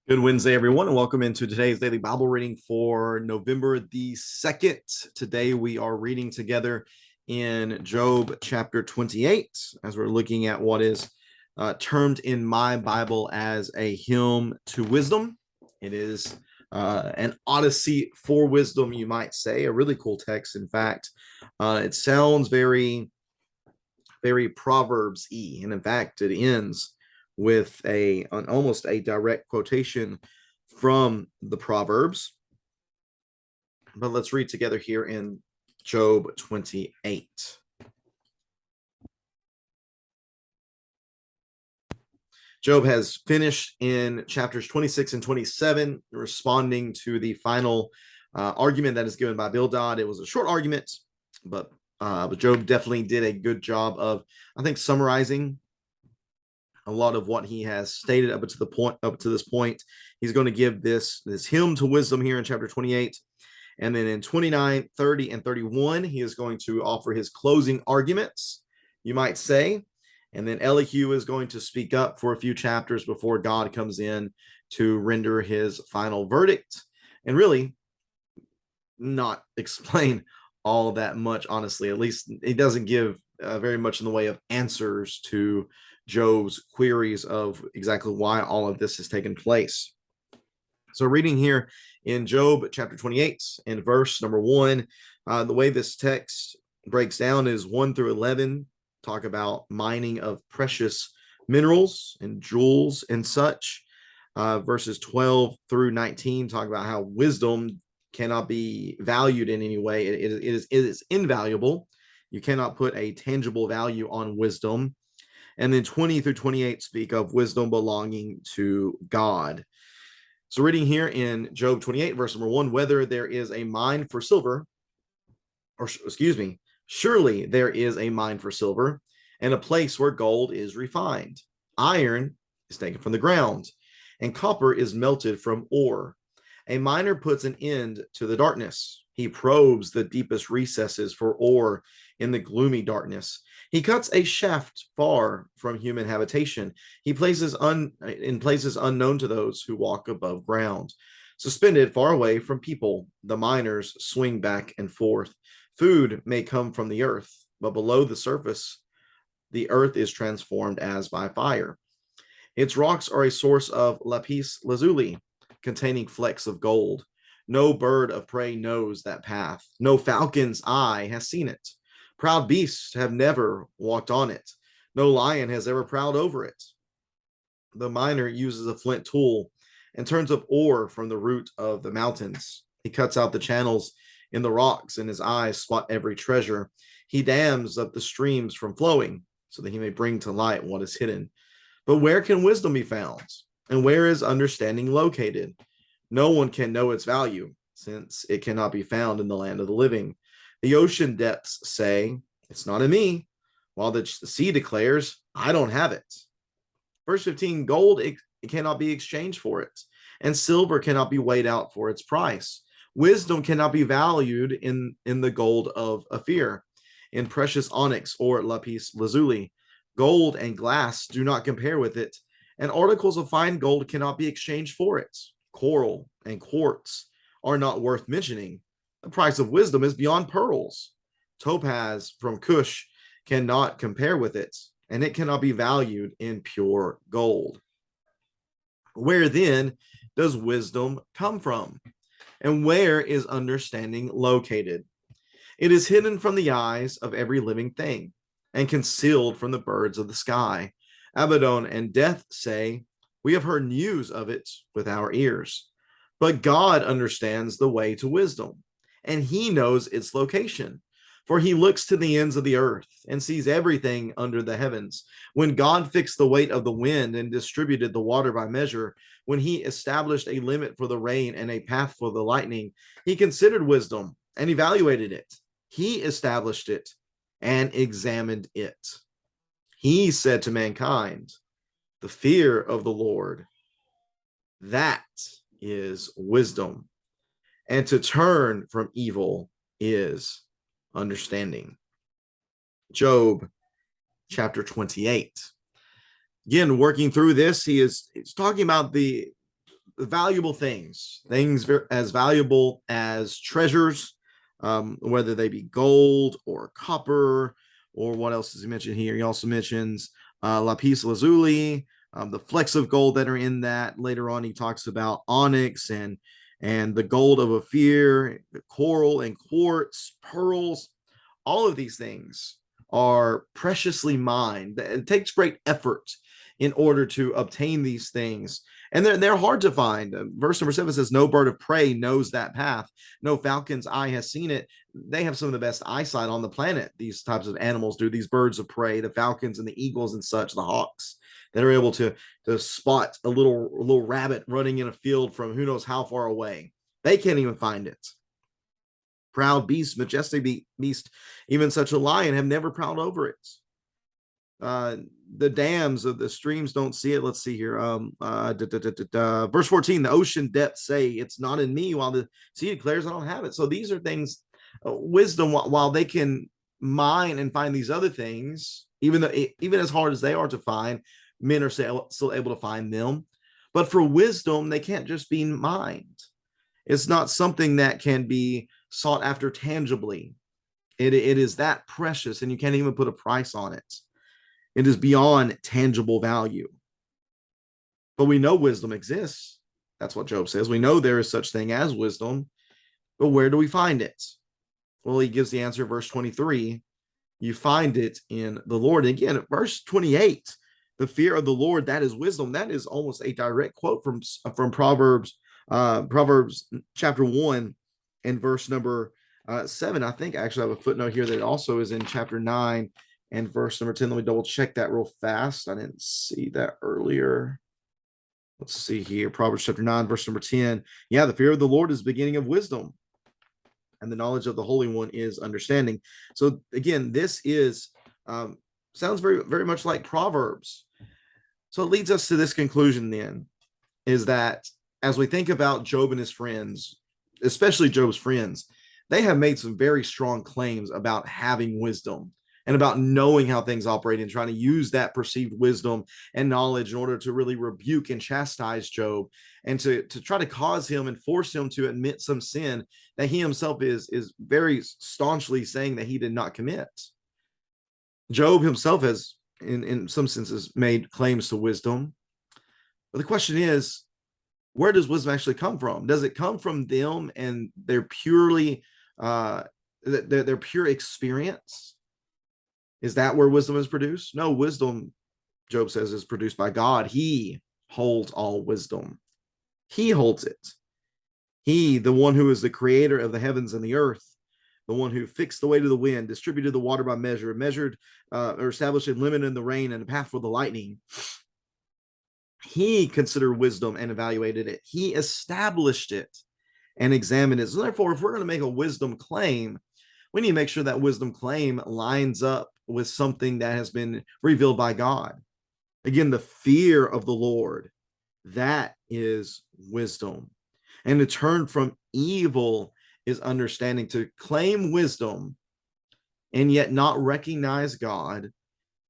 Good Wednesday, everyone, and welcome into today's daily Bible reading for November the 2nd. Today we are reading together in Job chapter 28 as we're looking at what is termed in my Bible as a hymn to wisdom. It is an odyssey for wisdom, you might say, a really cool text. In fact, it sounds very, very Proverbs-y, and in fact, it ends with almost a direct quotation from the Proverbs. But let's read together here in Job 28. Job has finished in chapters 26 and 27, responding to the final argument that is given by Bildad. It was a short argument, but Job definitely did a good job of, I think, summarizing a lot of what he has stated up to this point. He's going to give this hymn to wisdom here in chapter 28. And then in 29, 30, and 31, he is going to offer his closing arguments, you might say. And then Elihu is going to speak up for a few chapters before God comes in to render his final verdict and really not explain all that much, honestly. At least it doesn't give very much in the way of answers to Job's queries of exactly why all of this has taken place. So reading here in Job chapter 28 and verse number 1, the way this text breaks down is 1 through 11 talk about mining of precious minerals and jewels and such. Verses 12 through 19 talk about how wisdom cannot be valued in any way. It is invaluable. You cannot put a tangible value on wisdom. And then 20 through 28 speak of wisdom belonging to God. So reading here in Job 28, verse number 1, whether there is a mine for silver, or excuse me, surely there is a mine for silver, and a place where gold is refined. Iron is taken from the ground, and copper is melted from ore. A miner puts an end to the darkness. He probes the deepest recesses for ore in the gloomy darkness. He cuts a shaft far from human habitation. He places in places unknown to those who walk above ground. Suspended far away from people, the miners swing back and forth. Food may come from the earth, but below the surface, the earth is transformed as by fire. Its rocks are a source of lapis lazuli, containing flecks of gold. No bird of prey knows that path. No falcon's eye has seen it. Proud beasts have never walked on it. No lion has ever prowled over it. The miner uses a flint tool and turns up ore from the root of the mountains. He cuts out the channels in the rocks, and his eyes spot every treasure. He dams up the streams from flowing so that he may bring to light what is hidden. But where can wisdom be found? And where is understanding located? No one can know its value, since it cannot be found in the land of the living. The ocean depths say, "It's not in me," while the sea declares, "I don't have it." Verse 15, gold, it cannot be exchanged for it, and silver cannot be weighed out for its price. Wisdom cannot be valued in the gold of Ophir, in precious onyx or lapis lazuli. Gold and glass do not compare with it, and articles of fine gold cannot be exchanged for it. Coral and quartz are not worth mentioning. The price of wisdom is beyond pearls. Topaz from Cush cannot compare with it, and it cannot be valued in pure gold. Where then does wisdom come from? And where is understanding located? It is hidden from the eyes of every living thing and concealed from the birds of the sky. Abaddon and Death say, "We have heard news of it with our ears." But God understands the way to wisdom, and he knows its location. For he looks to the ends of the earth and sees everything under the heavens. When God fixed the weight of the wind and distributed the water by measure, when he established a limit for the rain and a path for the lightning, he considered wisdom and evaluated it. He established it and examined it. He said to mankind, "The fear of the Lord, that is wisdom, and to turn from evil is understanding." Job chapter 28. Again, working through this, he's talking about the valuable things as valuable as treasures, whether they be gold or copper, or what else does he mention here? He also mentions lapis lazuli, the flecks of gold that are in that. Later on, he talks about onyx and the gold of Ophir, the coral and quartz, pearls. All of these things are preciously mined. It takes great effort in order to obtain these things. And they're hard to find. Verse number 7 says, no bird of prey knows that path. No falcon's eye has seen it. They have some of the best eyesight on the planet. These types of animals do, these birds of prey, the falcons and the eagles and such, the hawks, that are able to spot a little rabbit running in a field from who knows how far away. They can't even find it. Proud beast, majestic beast, even such a lion have never prowled over it. The dams of the streams don't see it. Let's see here. Verse 14, the ocean depths say it's not in me, while the sea declares I don't have it. So these are things, wisdom, while they can mine and find these other things, even as hard as they are to find, men are still able to find them. But for wisdom, they can't just be mined. It's not something that can be sought after tangibly. It is that precious, and you can't even put a price on it. It is beyond tangible value. But we know wisdom exists. That's what Job says. We know there is such thing as wisdom, but where do we find it? Well, he gives the answer, verse 23. You find it in the Lord. And again, verse 28, the fear of the Lord, that is wisdom. That is almost a direct quote from Proverbs, Proverbs chapter 1 and verse number 7. I think I actually have a footnote here that also is in chapter 9 and verse number 10. Let me double check that real fast. I didn't see that earlier. Let's see here. Proverbs chapter 9, verse number 10. Yeah, the fear of the Lord is the beginning of wisdom, and the knowledge of the Holy One is understanding. So again, this is sounds very, very much like Proverbs. So it leads us to this conclusion then, is that as we think about Job and his friends, especially Job's friends, they have made some very strong claims about having wisdom and about knowing how things operate and trying to use that perceived wisdom and knowledge in order to really rebuke and chastise Job, and to try to cause him and force him to admit some sin that he himself is very staunchly saying that he did not commit. Job himself has, in some senses, made claims to wisdom. But the question is, where does wisdom actually come from? Does it come from them and their purely their pure experience? Is that where wisdom is produced? No, wisdom, Job says, is produced by God. He holds all wisdom. He holds it. He, the one who is the creator of the heavens and the earth, the one who fixed the weight of the wind, distributed the water by measure, measured or established a limit in the rain and a path for the lightning. He considered wisdom and evaluated it. He established it and examined it. So therefore, if we're going to make a wisdom claim, we need to make sure that wisdom claim lines up with something that has been revealed by God. Again, the fear of the Lord, that is wisdom. And to turn from evil is understanding. To claim wisdom and yet not recognize God,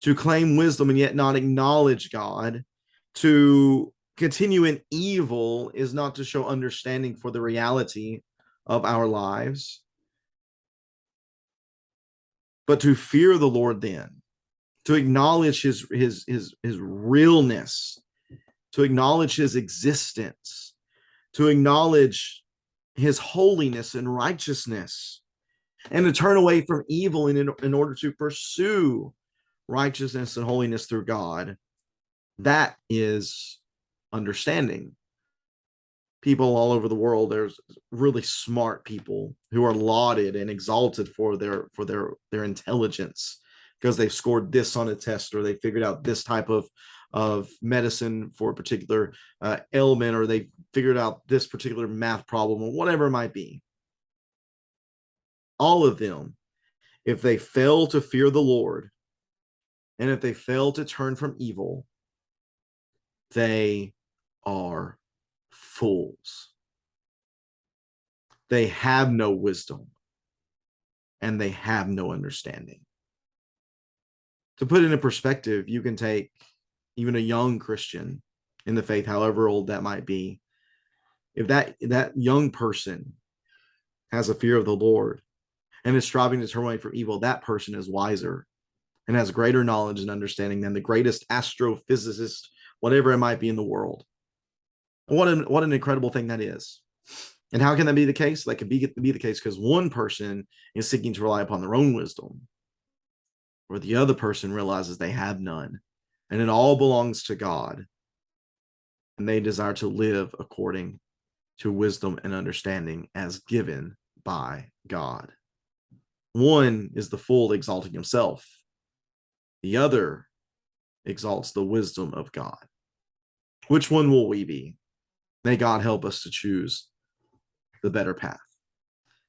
to claim wisdom and yet not acknowledge God, to continue in evil is not to show understanding for the reality of our lives. But to fear the Lord, then, to acknowledge his realness, to acknowledge his existence, to acknowledge his holiness and righteousness, and to turn away from evil in order to pursue righteousness and holiness through God, that is understanding. People all over the world, there's really smart people who are lauded and exalted for their intelligence because they've scored this on a test, or they figured out this type of medicine for a particular ailment, or they figured out this particular math problem, or whatever it might be. All of them, if they fail to fear the Lord, and if they fail to turn from evil, they are fools. They have no wisdom, and they have no understanding. To put it in perspective, you can take even a young Christian in the faith, however old that might be, If that young person has a fear of the Lord and is striving to turn away from evil, that person is wiser and has greater knowledge and understanding than the greatest astrophysicist, whatever it might be in the world. What an incredible thing that is. And how can that be the case? That could be the case because one person is seeking to rely upon their own wisdom, or the other person realizes they have none, and it all belongs to God, and they desire to live according to wisdom and understanding as given by God. One is the fool exalting himself. The other exalts the wisdom of God. Which one will we be? May God help us to choose the better path.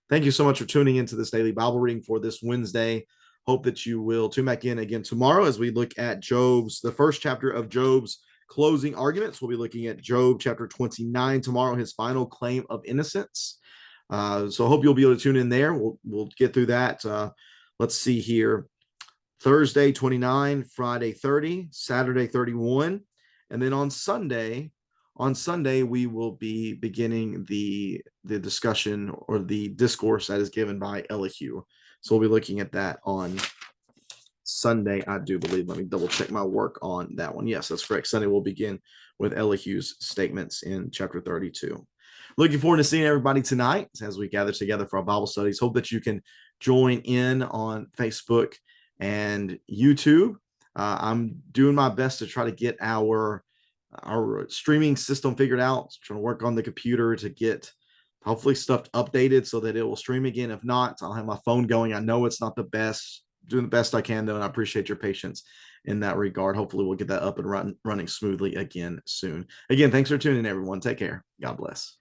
Thank you so much for tuning into this daily Bible reading for this Wednesday. Hope that you will tune back in again tomorrow as we look at the first chapter of Job's closing arguments. We'll be looking at Job chapter 29 tomorrow, his final claim of innocence. So I hope you'll be able to tune in there. We'll get through that. Let's see here. Thursday 29, Friday 30, Saturday 31, and then on Sunday we will be beginning the discussion or the discourse that is given by Elihu. So we'll be looking at that on Sunday, I do believe. Let me double check my work on that one. Yes, that's correct. Sunday we'll begin with Elihu's statements in chapter 32. Looking forward to seeing everybody tonight as we gather together for our Bible studies. Hope that you can join in on Facebook and YouTube. I'm doing my best to try to get our streaming system figured out. Trying to work on the computer to get hopefully stuff updated so that it will stream again. If not, I'll have my phone going. I know it's not the best, doing the best I can though, and I appreciate your patience in that regard. Hopefully we'll get that up and running smoothly again soon. Again, thanks for tuning in, everyone. Take care. God bless.